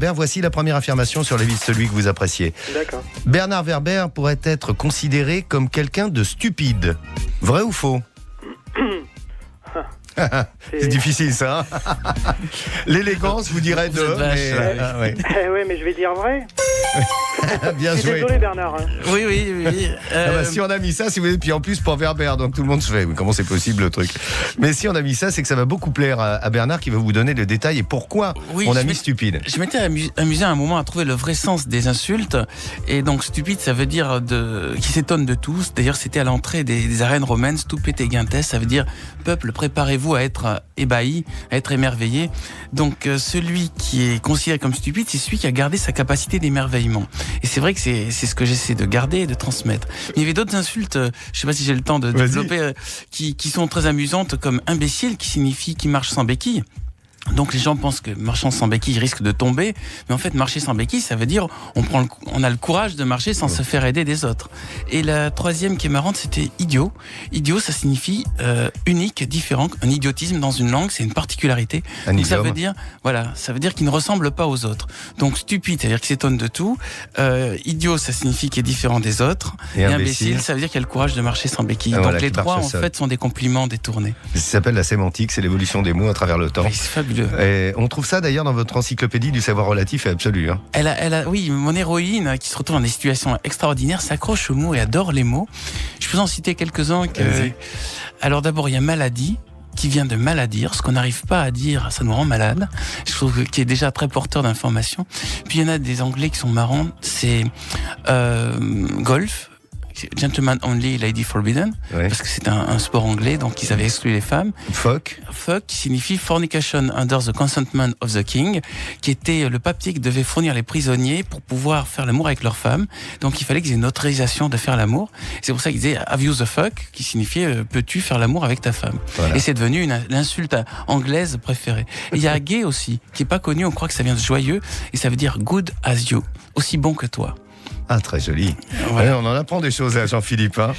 Werber. Voici la première affirmation sur la vie de celui que vous appréciez. D'accord. Bernard Werber pourrait être considéré comme quelqu'un de stupide. Vrai ou faux? C'est difficile ça. L'élégance vous dirait Vous êtes vache, ouais. Ouais, mais je vais dire vrai. Bien Je suis joué. désolé, Bernard. hein. Oui. Ah bah, si on a mis ça, si vous voulez, puis en plus pour Werber, donc tout le monde se fait. Comment c'est possible le truc? Mais si on a mis ça, c'est que ça va beaucoup plaire à Bernard qui va vous donner le détail et pourquoi Oui, on a je mis m'ai- stupide. Je m'étais amusé à un moment à trouver le vrai sens des insultes. Et donc, stupide, ça veut dire qui s'étonne de tous. D'ailleurs, c'était à l'entrée des arènes romaines, stupete gentes. Ça veut dire, peuple, préparez-vous à être ébahi, à être émerveillé. Donc, celui qui est considéré comme stupide, c'est celui qui a gardé sa capacité d'émerveillement. Et c'est vrai que c'est ce que j'essaie de garder et de transmettre. Mais il y avait d'autres insultes, je sais pas si j'ai le temps de Vas-y. développer, qui sont très amusantes, comme imbécile, qui signifie qui marche sans béquille. Donc les gens pensent que marchant sans béquille risque de tomber, mais en fait marcher sans béquille, ça veut dire on a le courage de marcher sans se faire aider des autres. Et la troisième qui est marrante, c'était idiot. Idiot, ça signifie unique, différent. Un idiotisme dans une langue, c'est une particularité. Donc ça veut dire, voilà, ça veut dire qu'il ne ressemble pas aux autres. Donc stupide, ça veut dire qu'il s'étonne de tout. Idiot, ça signifie qu'il est différent des autres. Et imbécile, ça veut dire qu'il a le courage de marcher sans béquille. Ah, donc voilà, les qui marche trois, en seul. fait, sont des compliments détournés. Ça s'appelle la sémantique, c'est l'évolution des mots à travers le temps. Oui, c'est fabuleux. Et on trouve ça d'ailleurs dans votre encyclopédie du savoir relatif et absolu. Hein. Oui, mon héroïne qui se retrouve dans des situations extraordinaires s'accroche aux mots et adore les mots. Je peux en citer quelques-uns. Vas-y. Alors d'abord, il y a maladie, qui vient de maladire, ce qu'on n'arrive pas à dire, ça nous rend malade. Je trouve qu'il est déjà très porteur d'informations. Puis il y en a des anglais qui sont marrants, c'est golf. Gentleman only, lady forbidden, Ouais. parce que c'est un sport anglais, donc ils avaient exclu les femmes. Fuck. Fuck, qui signifie fornication under the consentment of the king, qui était le papier que devaient fournir les prisonniers pour pouvoir faire l'amour avec leurs femmes. Donc il fallait qu'ils aient une autorisation de faire l'amour. C'est pour ça qu'ils disaient have you the fuck, qui signifiait peux-tu faire l'amour avec ta femme. Voilà. Et c'est devenu l'insulte anglaise préférée. Et il y a gay aussi, qui est pas connu, on croit que ça vient de joyeux, et ça veut dire good as you, aussi bon que toi. Ah, très joli. Voilà. Ouais, on en apprend des choses à Jean-Philippe. Hein.